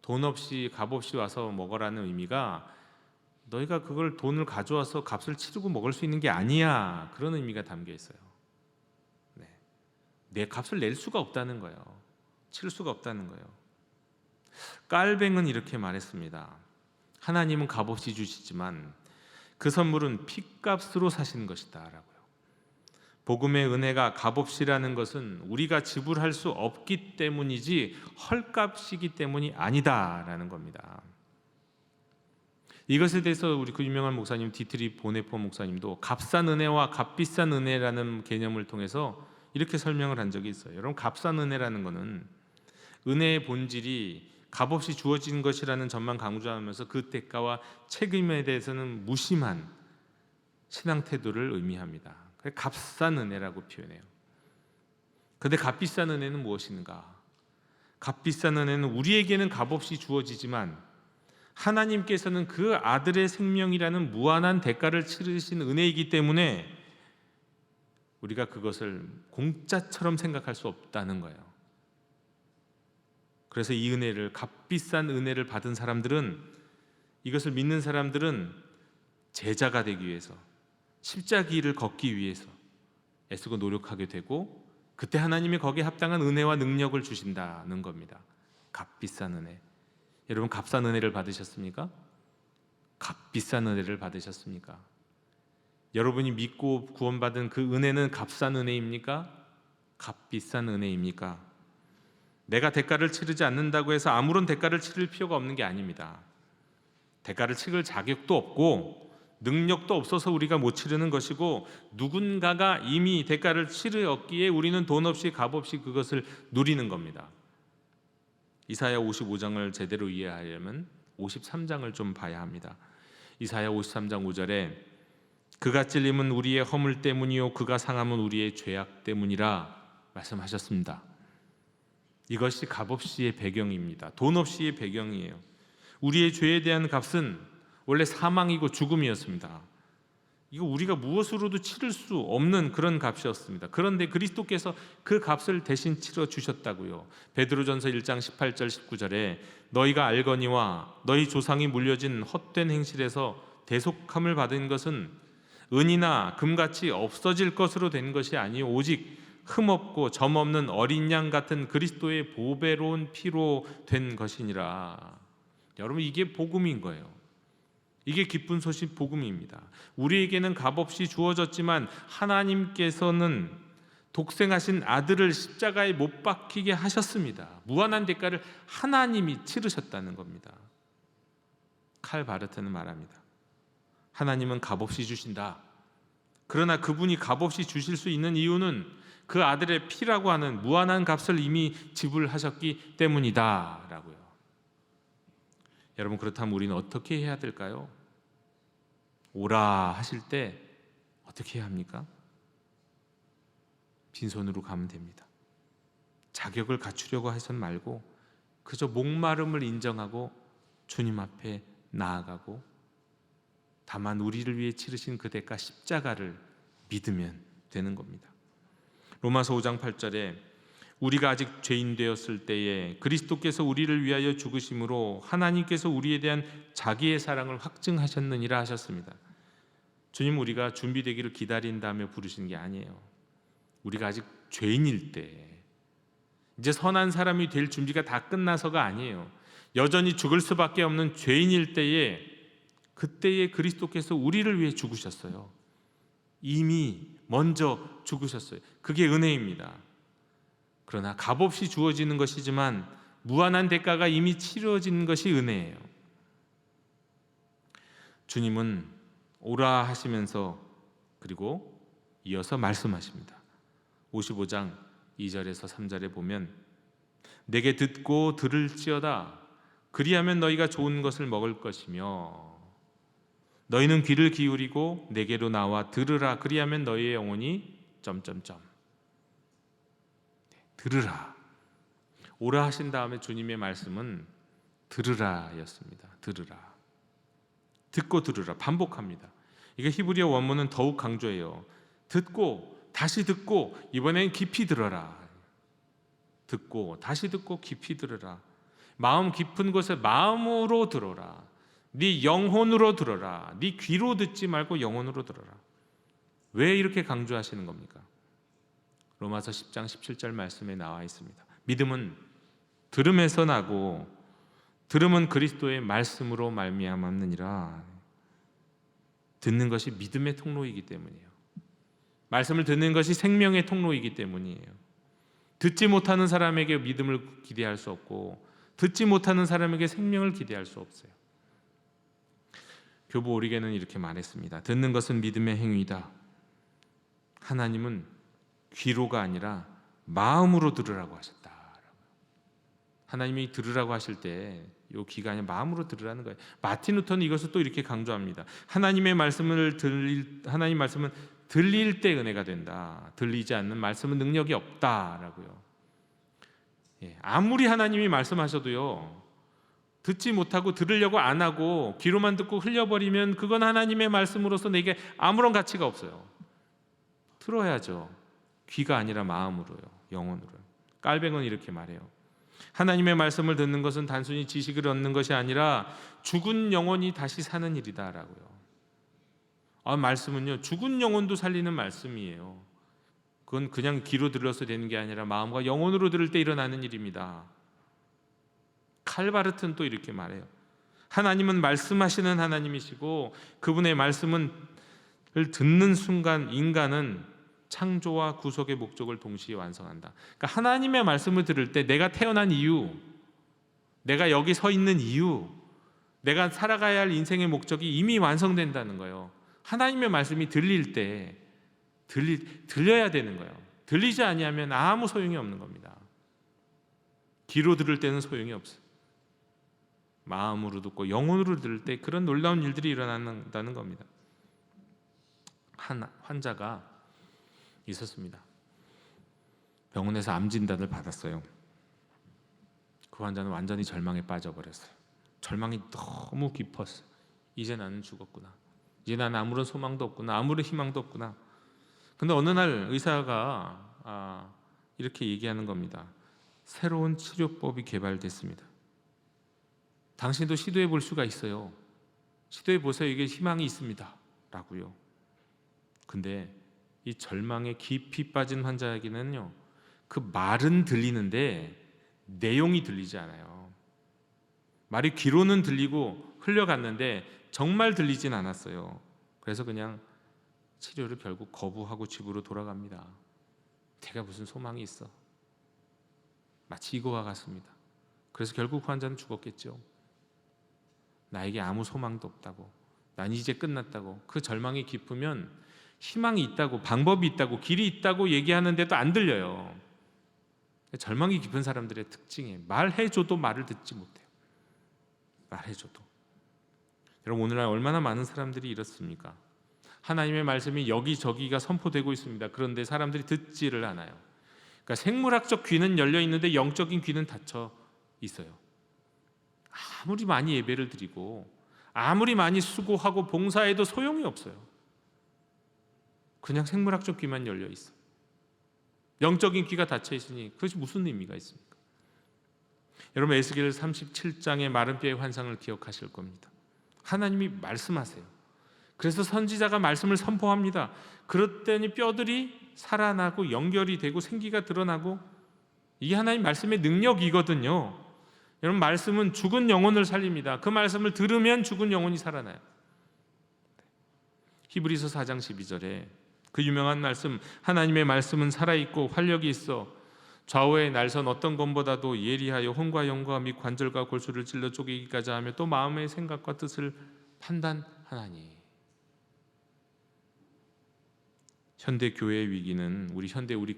A: 돈 없이 값 없이 와서 먹으라는 의미가 너희가 그걸 돈을 가져와서 값을 치르고 먹을 수 있는 게 아니야, 그런 의미가 담겨 있어요. 내 값을 낼 수가 없다는 거예요. 치를 수가 없다는 거예요. 깔뱅은 이렇게 말했습니다. 하나님은 값없이 주시지만 그 선물은 핏값으로 사신 것이다 라고요. 복음의 은혜가 값없이라는 것은 우리가 지불할 수 없기 때문이지 헐값이기 때문이 아니다라는 겁니다. 이것에 대해서 우리 그 유명한 목사님 디트리 보네포 목사님도 값싼 은혜와 값비싼 은혜라는 개념을 통해서 이렇게 설명을 한 적이 있어요. 여러분, 값싼 은혜라는 것은 은혜의 본질이 값없이 주어진 것이라는 점만 강조하면서 그 대가와 책임에 대해서는 무심한 신앙 태도를 의미합니다. 값싼 은혜라고 표현해요. 그런데 값비싼 은혜는 무엇인가? 값비싼 은혜는 우리에게는 값없이 주어지지만 하나님께서는 그 아들의 생명이라는 무한한 대가를 치르신 은혜이기 때문에 우리가 그것을 공짜처럼 생각할 수 없다는 거예요. 그래서 이 은혜를, 값비싼 은혜를 받은 사람들은, 이것을 믿는 사람들은 제자가 되기 위해서, 십자가 길을 걷기 위해서 애쓰고 노력하게 되고, 그때 하나님이 거기에 합당한 은혜와 능력을 주신다는 겁니다. 값비싼 은혜. 여러분, 값싼 은혜를 받으셨습니까? 값비싼 은혜를 받으셨습니까? 여러분이 믿고 구원받은 그 은혜는 값싼 은혜입니까? 값비싼 은혜입니까? 내가 대가를 치르지 않는다고 해서 아무런 대가를 치를 필요가 없는 게 아닙니다. 대가를 치를 자격도 없고 능력도 없어서 우리가 못 치르는 것이고, 누군가가 이미 대가를 치르었기에 우리는 돈 없이 값 없이 그것을 누리는 겁니다. 이사야 55장을 제대로 이해하려면 53장을 좀 봐야 합니다. 이사야 53장 5절에 그가 찔림은 우리의 허물 때문이요 그가 상함은 우리의 죄악 때문이라 말씀하셨습니다. 이것이 값없이의 배경입니다. 돈 없이의 배경이에요. 우리의 죄에 대한 값은 원래 사망이고 죽음이었습니다. 이거 우리가 무엇으로도 치를 수 없는 그런 값이었습니다. 그런데 그리스도께서 그 값을 대신 치러 주셨다고요. 베드로전서 1장 18절 19절에 너희가 알거니와 너희 조상이 물려진 헛된 행실에서 대속함을 받은 것은 은이나 금같이 없어질 것으로 된 것이 아니요 오직 흠없고 점없는 어린 양 같은 그리스도의 보배로운 피로 된 것이니라. 여러분, 이게 복음인 거예요. 이게 기쁜 소식 복음입니다. 우리에게는 값없이 주어졌지만 하나님께서는 독생하신 아들을 십자가에 못 박히게 하셨습니다. 무한한 대가를 하나님이 치르셨다는 겁니다. 칼 바르트는 말합니다. 하나님은 값없이 주신다. 그러나 그분이 값없이 주실 수 있는 이유는 그 아들의 피라고 하는 무한한 값을 이미 지불하셨기 때문이다 라고요. 여러분, 그렇다면 우리는 어떻게 해야 될까요? 오라 하실 때 어떻게 해야 합니까? 빈손으로 가면 됩니다. 자격을 갖추려고 해선 말고 그저 목마름을 인정하고 주님 앞에 나아가고, 다만 우리를 위해 치르신 그 대가 십자가를 믿으면 되는 겁니다. 로마서 5장 8절에 우리가 아직 죄인 되었을 때에 그리스도께서 우리를 위하여 죽으심으로 하나님께서 우리에 대한 자기의 사랑을 확증하셨느니라 하셨습니다. 주님, 우리가 준비되기를 기다린다며 부르시는 게 아니에요. 우리가 아직 죄인일 때, 이제 선한 사람이 될 준비가 다 끝나서가 아니에요. 여전히 죽을 수밖에 없는 죄인일 때에, 그때에 그리스도께서 우리를 위해 죽으셨어요. 이미 먼저 죽으셨어요. 그게 은혜입니다. 그러나 값없이 주어지는 것이지만 무한한 대가가 이미 치러진 것이 은혜예요. 주님은 오라 하시면서 그리고 이어서 말씀하십니다. 55장 2절에서 3절에 보면 내게 듣고 들을지어다. 그리하면 너희가 좋은 것을 먹을 것이며 너희는 귀를 기울이고 내게로 나와 들으라. 그리하면 너희의 영혼이 들으라. 오라 하신 다음에 주님의 말씀은 들으라였습니다. 들으라. 듣고 들으라. 반복합니다. 이게 히브리어 원문은 더욱 강조해요. 듣고 다시 듣고 이번엔 깊이 들어라. 듣고 다시 듣고 깊이 들으라. 마음 깊은 곳에 마음으로 들어라. 네 영혼으로 들어라. 네 귀로 듣지 말고 영혼으로 들어라. 왜 이렇게 강조하시는 겁니까? 로마서 10장 17절 말씀에 나와 있습니다. 믿음은 들음에서 나고 들음은 그리스도의 말씀으로 말미암았느니라. 듣는 것이 믿음의 통로이기 때문이에요. 말씀을 듣는 것이 생명의 통로이기 때문이에요. 듣지 못하는 사람에게 믿음을 기대할 수 없고 듣지 못하는 사람에게 생명을 기대할 수 없어요. 교부 오리게는 이렇게 말했습니다. 듣는 것은 믿음의 행위다. 하나님은 귀로가 아니라 마음으로 들으라고 하셨다. 하나님이 들으라고 하실 때 이 귀가 아니라 마음으로 들으라는 거예요. 마틴 루터는 이것을 또 이렇게 강조합니다. 하나님 말씀은 들릴 때 은혜가 된다. 들리지 않는 말씀은 능력이 없다라고요. 아무리 하나님이 말씀하셔도요, 듣지 못하고 들으려고 안 하고 귀로만 듣고 흘려버리면 그건 하나님의 말씀으로서 내게 아무런 가치가 없어요. 들어야죠. 귀가 아니라 마음으로요, 영혼으로요. 깔뱅은 이렇게 말해요. 하나님의 말씀을 듣는 것은 단순히 지식을 얻는 것이 아니라 죽은 영혼이 다시 사는 일이다라고요. 말씀은요, 죽은 영혼도 살리는 말씀이에요. 그건 그냥 귀로 들어서 되는 게 아니라 마음과 영혼으로 들을 때 일어나는 일입니다. 칼바르트는 또 이렇게 말해요. 하나님은 말씀하시는 하나님이시고 그분의 말씀을 듣는 순간 인간은 창조와 구속의 목적을 동시에 완성한다. 그러니까 하나님의 말씀을 들을 때 내가 태어난 이유, 내가 여기 서 있는 이유, 내가 살아가야 할 인생의 목적이 이미 완성된다는 거예요. 하나님의 말씀이 들릴 때 들려야 되는 거예요. 들리지 아니하면 아무 소용이 없는 겁니다. 귀로 들을 때는 소용이 없어요. 마음으로 듣고 영혼으로 들을 때 그런 놀라운 일들이 일어난다는 겁니다. 한 환자가 있었습니다. 병원에서 암 진단을 받았어요. 그 환자는 완전히 절망에 빠져버렸어요. 절망이 너무 깊었어요. 이제 나는 죽었구나. 이제 나는 아무런 소망도 없구나. 아무런 희망도 없구나. 근데 어느 날 의사가 이렇게 얘기하는 겁니다. 새로운 치료법이 개발됐습니다. 당신도 시도해 볼 수가 있어요. 시도해 보세요. 이게 희망이 있습니다. 라고요. 근데 이 절망에 깊이 빠진 환자에게는요, 그 말은 들리는데 내용이 들리지 않아요. 말이 귀로는 들리고 흘려갔는데 정말 들리진 않았어요. 그래서 그냥 치료를 결국 거부하고 집으로 돌아갑니다. 내가 무슨 소망이 있어? 마치 이거와 같습니다. 그래서 결국 환자는 죽었겠죠. 나에게 아무 소망도 없다고, 난 이제 끝났다고. 그 절망이 깊으면 희망이 있다고, 방법이 있다고, 길이 있다고 얘기하는데도 안 들려요. 절망이 깊은 사람들의 특징이에요. 말해줘도 말을 듣지 못해요. 말해줘도. 여러분, 오늘날 얼마나 많은 사람들이 이렇습니까? 하나님의 말씀이 여기저기가 선포되고 있습니다. 그런데 사람들이 듣지를 않아요. 그러니까 생물학적 귀는 열려 있는데 영적인 귀는 닫혀 있어요. 아무리 많이 예배를 드리고 아무리 많이 수고하고 봉사해도 소용이 없어요. 그냥 생물학적 귀만 열려 있어. 영적인 귀가 닫혀 있으니 그것이 무슨 의미가 있습니까? 여러분, 에스겔 37장의 마른 뼈의 환상을 기억하실 겁니다. 하나님이 말씀하세요. 그래서 선지자가 말씀을 선포합니다. 그랬더니 뼈들이 살아나고 연결이 되고 생기가 드러나고, 이게 하나님 말씀의 능력이거든요. 여러분, 말씀은 죽은 영혼을 살립니다. 그 말씀을 들으면 죽은 영혼이 살아나요. 히브리서 4장 12절에 그 유명한 말씀, 하나님의 말씀은 살아있고 활력이 있어 좌우의 날선 어떤 검보다도 예리하여 혼과 영과 및 관절과 골수를 찔러 쪼개기까지 하며 또 마음의 생각과 뜻을 판단하나니. 현대 교회의 위기는, 우리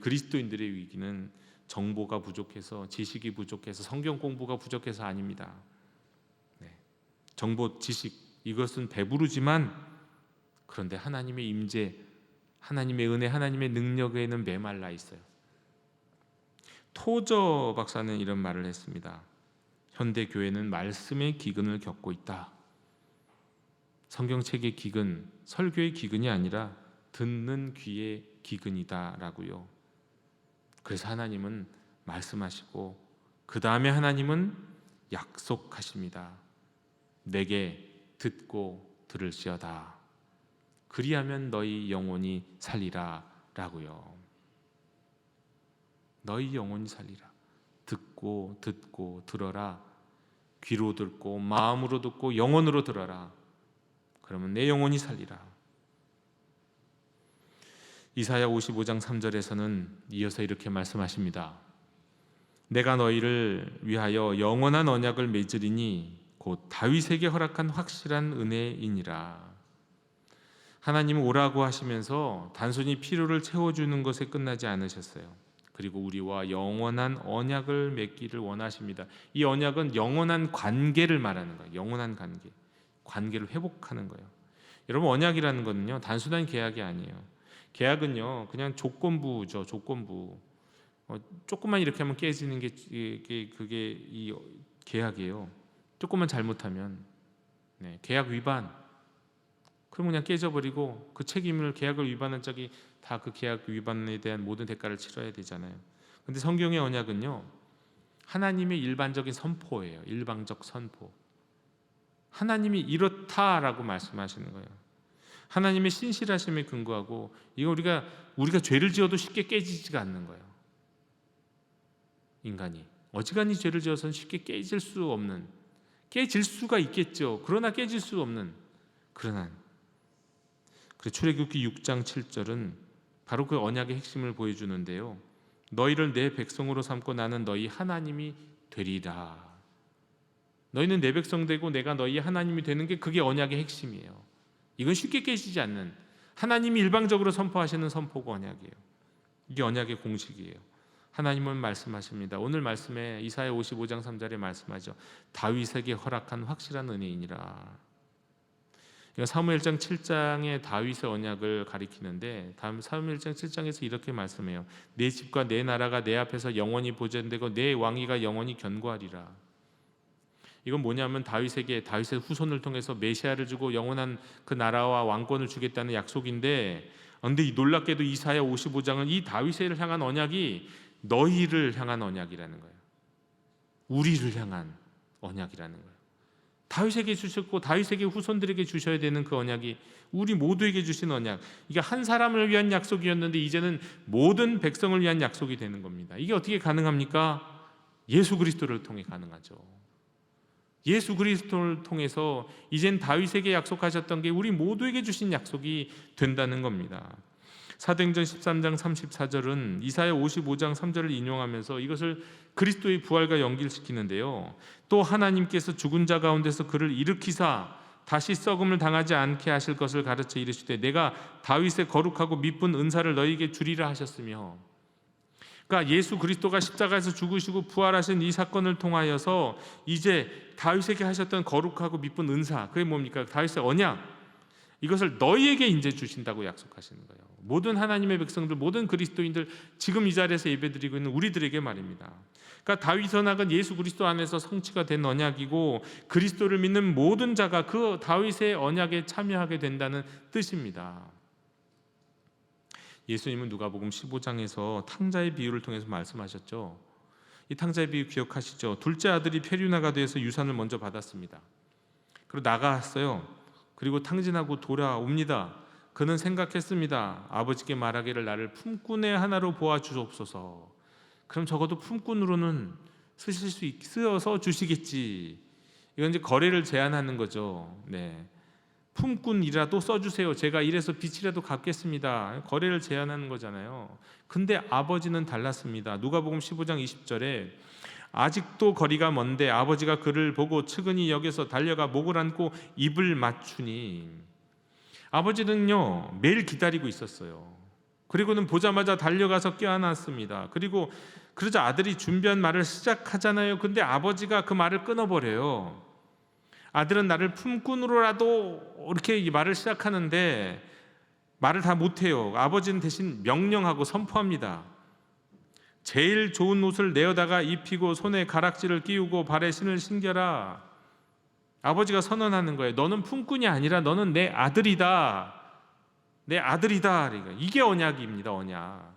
A: 그리스도인들의 위기는 정보가 부족해서, 지식이 부족해서, 성경 공부가 부족해서 아닙니다. 정보, 지식, 이것은 배부르지만, 그런데 하나님의 임재, 하나님의 은혜, 하나님의 능력에는 메말라 있어요. 토저 박사는 이런 말을 했습니다. 현대 교회는 말씀의 기근을 겪고 있다. 성경책의 기근, 설교의 기근이 아니라 듣는 귀의 기근이다라고요. 그래서 하나님은 말씀하시고 그 다음에 하나님은 약속하십니다. 내게 듣고 들을지어다. 그리하면 너희 영혼이 살리라 라고요. 너희 영혼이 살리라. 듣고 들어라. 귀로 듣고 마음으로 듣고 영혼으로 들어라. 그러면 내 영혼이 살리라. 이사야 55장 3절에서는 이어서 이렇게 말씀하십니다. 내가 너희를 위하여 영원한 언약을 맺으리니 곧 다윗에게 허락한 확실한 은혜이니라. 하나님은 오라고 하시면서 단순히 필요를 채워주는 것에 끝나지 않으셨어요. 그리고 우리와 영원한 언약을 맺기를 원하십니다. 이 언약은 영원한 관계를 말하는 거예요. 영원한 관계를 회복하는 거예요. 여러분, 언약이라는 거는요, 단순한 계약이 아니에요. 계약은요, 그냥 조건부죠. 조건부. 조금만 이렇게 하면 깨지는 게 그게 이 계약이에요. 조금만 잘못하면 계약 위반. 그럼 그냥 깨져버리고 그 책임을, 계약을 위반한 적이 다 그 계약 위반에 대한 모든 대가를 치러야 되잖아요. 근데 성경의 언약은요, 하나님의 일반적인 선포예요. 일방적 선포. 하나님이 이렇다라고 말씀하시는 거예요. 하나님의 신실하심에 근거하고, 이거 우리가 죄를 지어도 쉽게 깨지지가 않는 거예요. 인간이 어지간히 죄를 지어서는 쉽게 깨질 수 없는, 깨질 수가 있겠죠. 그러나 깨질 수 없는 그러나 출애굽기 6장 7절은 바로 그 언약의 핵심을 보여주는데요. 너희를 내 백성으로 삼고 나는 너희 하나님이 되리라. 너희는 내 백성 되고 내가 너희 하나님이 되는 게 그게 언약의 핵심이에요. 이건 쉽게 깨지지 않는, 하나님이 일방적으로 선포하시는 선포가 언약이에요. 이게 언약의 공식이에요. 하나님은 말씀하십니다. 오늘 말씀에 이사야 55장 3절에 말씀하죠. 다윗에게 허락한 확실한 은혜이니라. 사무엘장 7장의 다윗의 언약을 가리키는데, 다음 사무엘장 7장에서 이렇게 말씀해요. 내 집과 내 나라가 내 앞에서 영원히 보존되고 내 왕위가 영원히 견고하리라. 이건 뭐냐면 다윗의 후손을 통해서 메시아를 주고 영원한 그 나라와 왕권을 주겠다는 약속인데, 그런데 이 놀랍게도 이사야 55장은 이 다윗을 향한 언약이 너희를 향한 언약이라는 거예요. 우리를 향한 언약이라는 거예요. 다윗에게 주셨고 다윗에게 후손들에게 주셔야 되는 그 언약이 우리 모두에게 주신 언약, 이게 한 사람을 위한 약속이었는데 이제는 모든 백성을 위한 약속이 되는 겁니다. 이게 어떻게 가능합니까? 예수 그리스도를 통해 가능하죠. 예수 그리스도를 통해서 이젠 다윗에게 약속하셨던 게 우리 모두에게 주신 약속이 된다는 겁니다. 사도행전 13장 34절은 이사야 55장 3절을 인용하면서 이것을 그리스도의 부활과 연결시키는데요. 또 하나님께서 죽은 자 가운데서 그를 일으키사 다시 썩음을 당하지 않게 하실 것을 가르쳐 이르시되 내가 다윗의 거룩하고 미쁜 은사를 너희에게 주리라 하셨으며, 그러니까 예수 그리스도가 십자가에서 죽으시고 부활하신 이 사건을 통하여서 이제 다윗에게 하셨던 거룩하고 미쁜 은사, 그게 뭡니까? 다윗의 언약, 이것을 너희에게 이제 주신다고 약속하시는 거예요. 모든 하나님의 백성들, 모든 그리스도인들, 지금 이 자리에서 예배드리고 있는 우리들에게 말입니다. 그러니까 다윗 언약은 예수 그리스도 안에서 성취가 된 언약이고, 그리스도를 믿는 모든 자가 그 다윗의 언약에 참여하게 된다는 뜻입니다. 예수님은 누가복음 15장에서 탕자의 비유를 통해서 말씀하셨죠. 이 탕자의 비유 기억하시죠? 둘째 아들이 페류나가 돼서 유산을 먼저 받았습니다. 그리고 나갔어요. 그리고 탕진하고 돌아옵니다. 그는 생각했습니다. 아버지께 말하기를 나를 품꾼의 하나로 보아 주옵소서. 그럼 적어도 품꾼으로는 쓰어서 주시겠지. 이건 이제 거래를 제안하는 거죠. 품꾼이라도 써주세요. 제가 이래서 빚이라도 갚겠습니다. 거래를 제안하는 거잖아요. 근데 아버지는 달랐습니다. 누가복음 15장 20절에 아직도 거리가 먼데 아버지가 그를 보고 측은히 여겨서 달려가 목을 안고 입을 맞추니, 아버지는요 매일 기다리고 있었어요. 그리고는 보자마자 달려가서 껴안았습니다. 그리고 그러자 아들이 준비한 말을 시작하잖아요. 근데 아버지가 그 말을 끊어버려요. 아들은 나를 품꾼으로라도 이렇게 이 말을 시작하는데 말을 다 못해요. 아버지는 대신 명령하고 선포합니다. 제일 좋은 옷을 내어다가 입히고 손에 가락지를 끼우고 발에 신을 신겨라. 아버지가 선언하는 거예요. 너는 품꾼이 아니라 너는 내 아들이다. 내 아들이다. 이게 언약입니다. 언약.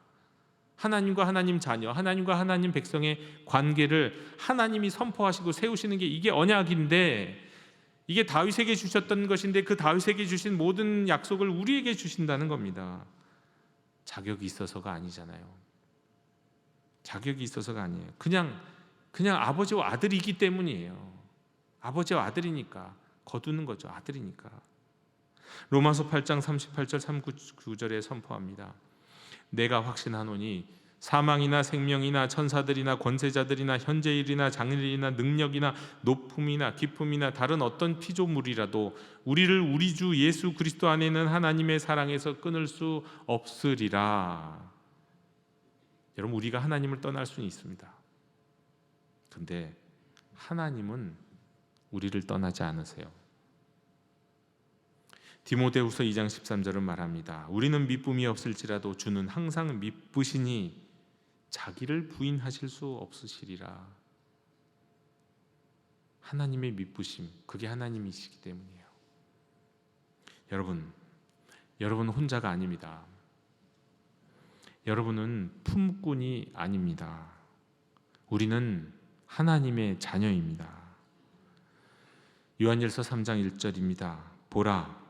A: 하나님과 하나님 자녀, 하나님과 하나님 백성의 관계를 하나님이 선포하시고 세우시는 게 이게 언약인데, 이게 다윗에게 주셨던 것인데 그 다윗에게 주신 모든 약속을 우리에게 주신다는 겁니다. 자격이 있어서가 아니잖아요. 자격이 있어서가 아니에요. 그냥 아버지와 아들이기 때문이에요. 아버지와 아들이니까 거두는 거죠. 아들이니까. 로마서 8장 38절 39절에 선포합니다. 내가 확신하노니 사망이나 생명이나 천사들이나 권세자들이나 현재일이나 장래일이나 능력이나 높음이나 깊음이나 다른 어떤 피조물이라도 우리를 우리 주 예수 그리스도 안에 있는 하나님의 사랑에서 끊을 수 없으리라. 여러분, 우리가 하나님을 떠날 수는 있습니다. 근데 하나님은 우리를 떠나지 않으세요. 디모데후서 2장 13절은 말합니다. 우리는 미쁨이 없을지라도 주는 항상 미쁘시니 자기를 부인하실 수 없으시리라. 하나님의 미쁘심, 그게 하나님이시기 때문이에요. 여러분 혼자가 아닙니다. 여러분은 품꾼이 아닙니다. 우리는 하나님의 자녀입니다. 요한일서 3장 1절입니다. 보라,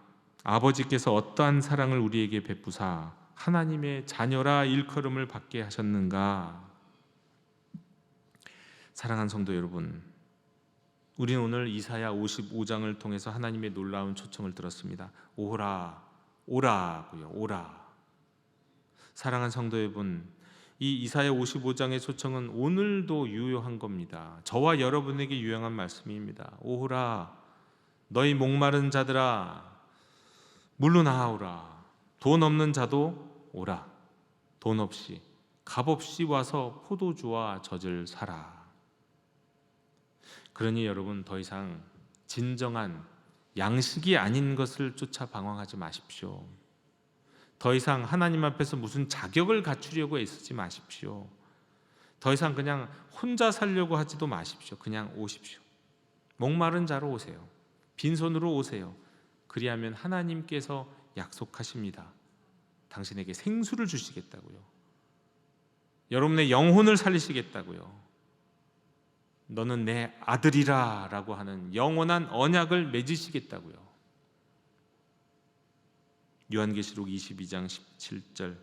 A: 아버지께서 어떠한 사랑을 우리에게 베푸사 하나님의 자녀라 일컬음을 받게 하셨는가. 사랑하는 성도 여러분, 우리는 오늘 이사야 55장을 통해서 하나님의 놀라운 초청을 들었습니다. 오라, 오라고요. 오라. 사랑하는 성도 여러분, 이 이사야 55장의 초청은 오늘도 유효한 겁니다. 저와 여러분에게 유용한 말씀입니다. 오라, 너희 목마른 자들아 물로 나아오라. 돈 없는 자도 오라. 돈 없이 값 없이 와서 포도주와 젖을 사라. 그러니 여러분, 더 이상 진정한 양식이 아닌 것을 쫓아 방황하지 마십시오. 더 이상 하나님 앞에서 무슨 자격을 갖추려고 애쓰지 마십시오. 더 이상 그냥 혼자 살려고 하지도 마십시오. 그냥 오십시오. 목마른 자로 오세요. 빈손으로 오세요. 그리하면 하나님께서 약속하십니다. 당신에게 생수를 주시겠다고요. 여러분의 영혼을 살리시겠다고요. 너는 내 아들이라 라고 하는 영원한 언약을 맺으시겠다고요. 요한계시록 22장 17절,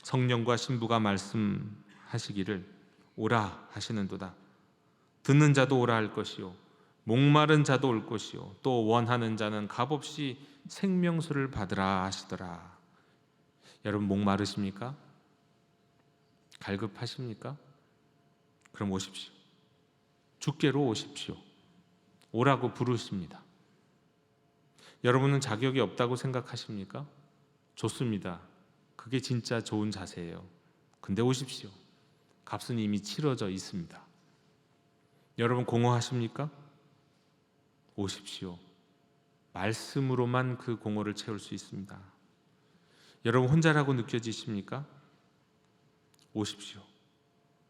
A: 성령과 신부가 말씀하시기를 오라 하시는도다. 듣는 자도 오라 할 것이요 목마른 자도 올 것이요 또 원하는 자는 값없이 생명수를 받으라 하시더라. 여러분, 목마르십니까? 갈급하십니까? 그럼 오십시오. 주께로 오십시오. 오라고 부르십니다. 여러분은 자격이 없다고 생각하십니까? 좋습니다. 그게 진짜 좋은 자세예요. 근데 오십시오. 값은 이미 치러져 있습니다. 여러분, 공허하십니까? 오십시오. 말씀으로만 그 공허를 채울 수 있습니다. 여러분, 혼자라고 느껴지십니까? 오십시오.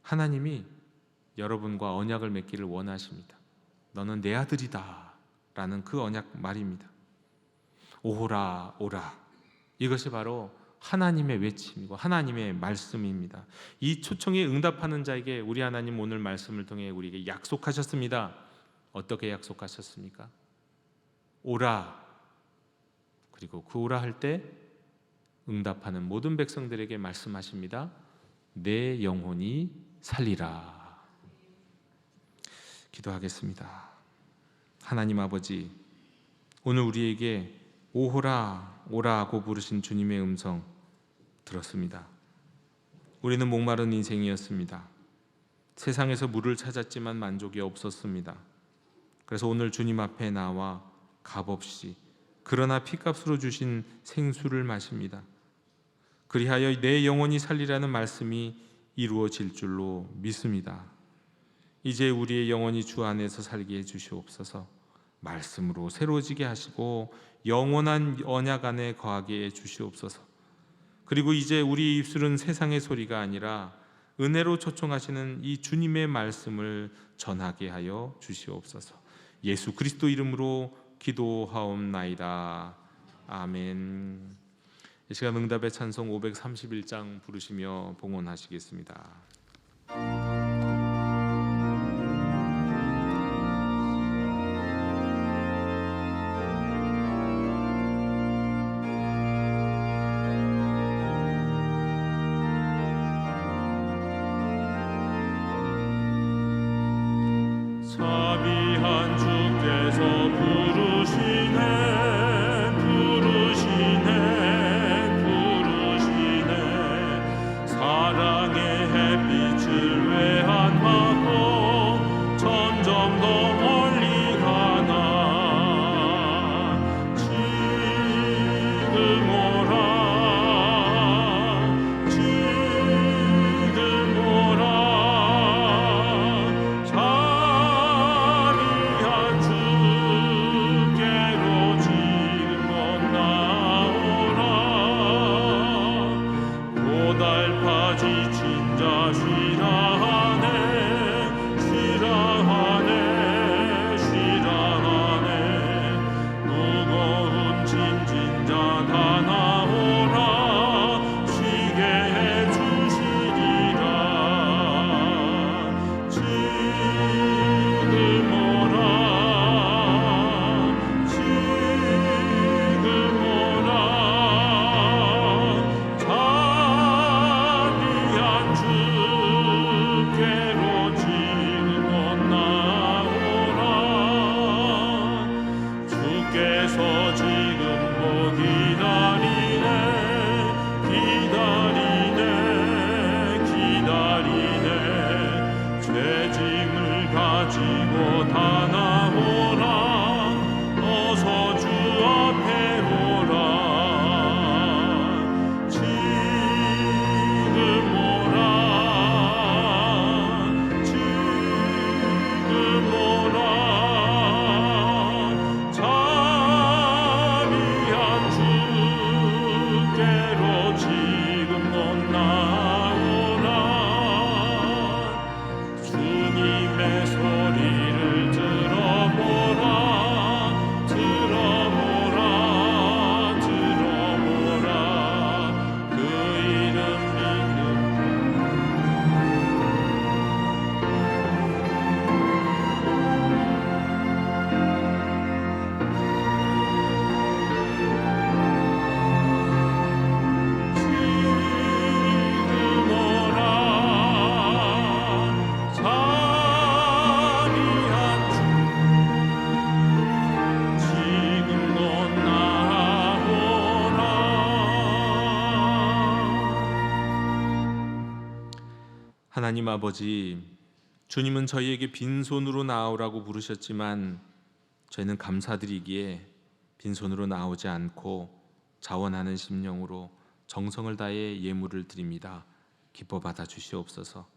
A: 하나님이 여러분과 언약을 맺기를 원하십니다. 너는 내 아들이다 라는 그 언약 말입니다. 오라 오라, 이것이 바로 하나님의 외침이고 하나님의 말씀입니다. 이 초청에 응답하는 자에게 우리 하나님 오늘 말씀을 통해 우리에게 약속하셨습니다. 어떻게 약속하셨습니까? 오라. 그리고 그 오라 할 때 응답하는 모든 백성들에게 말씀하십니다. 내 영혼이 살리라. 기도하겠습니다. 하나님 아버지, 오늘 우리에게 오호라 오라고 부르신 주님의 음성 들었습니다. 우리는 목마른 인생이었습니다. 세상에서 물을 찾았지만 만족이 없었습니다. 그래서 오늘 주님 앞에 나와 값없이 그러나 피값으로 주신 생수를 마십니다. 그리하여 내 영혼이 살리라는 말씀이 이루어질 줄로 믿습니다. 이제 우리의 영혼이 주 안에서 살게 해주시옵소서. 말씀으로 새로지게 하시고 영원한 언약 안에 거하게 해주시옵소서. 그리고 이제 우리 입술은 세상의 소리가 아니라 은혜로 초청하시는 이 주님의 말씀을 전하게 하여 주시옵소서. 예수 그리스도 이름으로 기도하옵나이다. 아멘. 이 시간 응답의 찬송 531장 부르시며 봉헌하시겠습니다. 하나님 아버지, 주님은 저희에게 빈손으로 나아오라고 부르셨지만 저희는 감사드리기에 빈손으로 나오지 않고 자원하는 심령으로 정성을 다해 예물을 드립니다. 기뻐 받아 주시옵소서.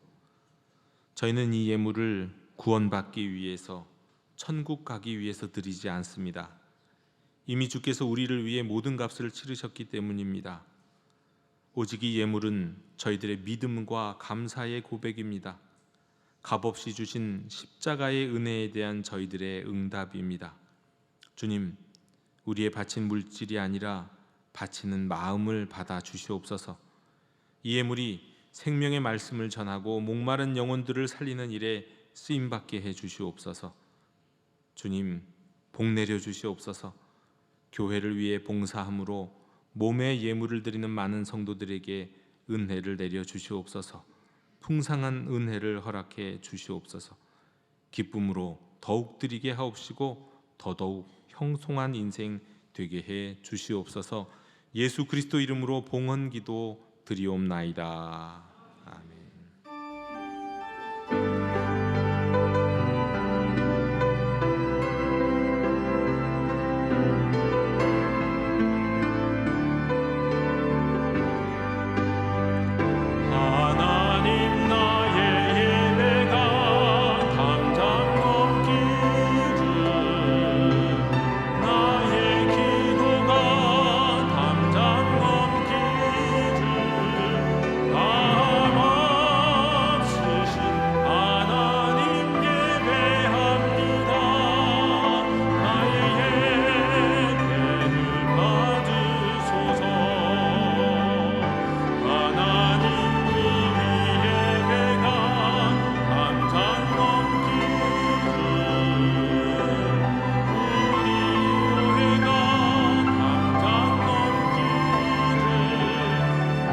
A: 저희는 이 예물을 구원받기 위해서, 천국 가기 위해서 드리지 않습니다. 이미 주께서 우리를 위해 모든 값을 치르셨기 때문입니다. 오직 이 예물은 저희들의 믿음과 감사의 고백입니다. 값없이 주신 십자가의 은혜에 대한 저희들의 응답입니다. 주님, 우리의 바친 물질이 아니라 바치는 마음을 받아 주시옵소서. 이 예물이 생명의 말씀을 전하고 목마른 영혼들을 살리는 일에 쓰임받게 해 주시옵소서. 주님, 복 내려 주시옵소서. 교회를 위해 봉사함으로 몸의 예물을 드리는 많은 성도들에게 은혜를 내려 주시옵소서. 풍성한 은혜를 허락해 주시옵소서. 기쁨으로 더욱 드리게 하옵시고 더더욱 형통한 인생 되게 해 주시옵소서. 예수 그리스도 이름으로 봉헌 기도 드리옵나이다. 아멘.
B: 하나님 나의 예배가 당장 넘기를 나의 기도가 당장 넘기를 감 없으신 하나님 예배합니다. 나의 예배를 받으소서. 하나님 우리 예배가 당장 넘기를 우리 교회가 당장 넘기를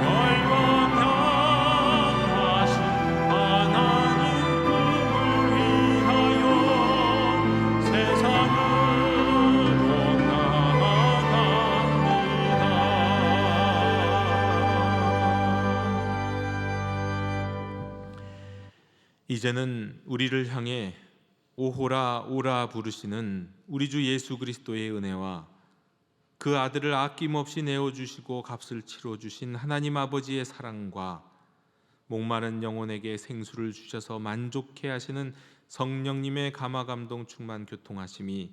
B: 열방향하신 하나님 꿈을 위하여 세상으로 나아갑니다.
A: 이제는 우리를 향해 오호라 오라 부르시는 우리 주 예수 그리스도의 은혜와 그 아들을 아낌없이 내어주시고 값을 치러주신 하나님 아버지의 사랑과 목마른 영혼에게 생수를 주셔서 만족해 하시는 성령님의 감화감동 충만 교통하심이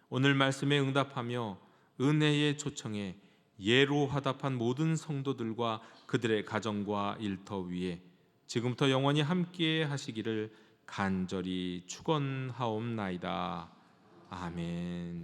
A: 오늘 말씀에 응답하며 은혜의 초청에 예로 화답한 모든 성도들과 그들의 가정과 일터 위에 지금부터 영원히 함께 하시기를 간절히 축원하옵나이다. 아멘.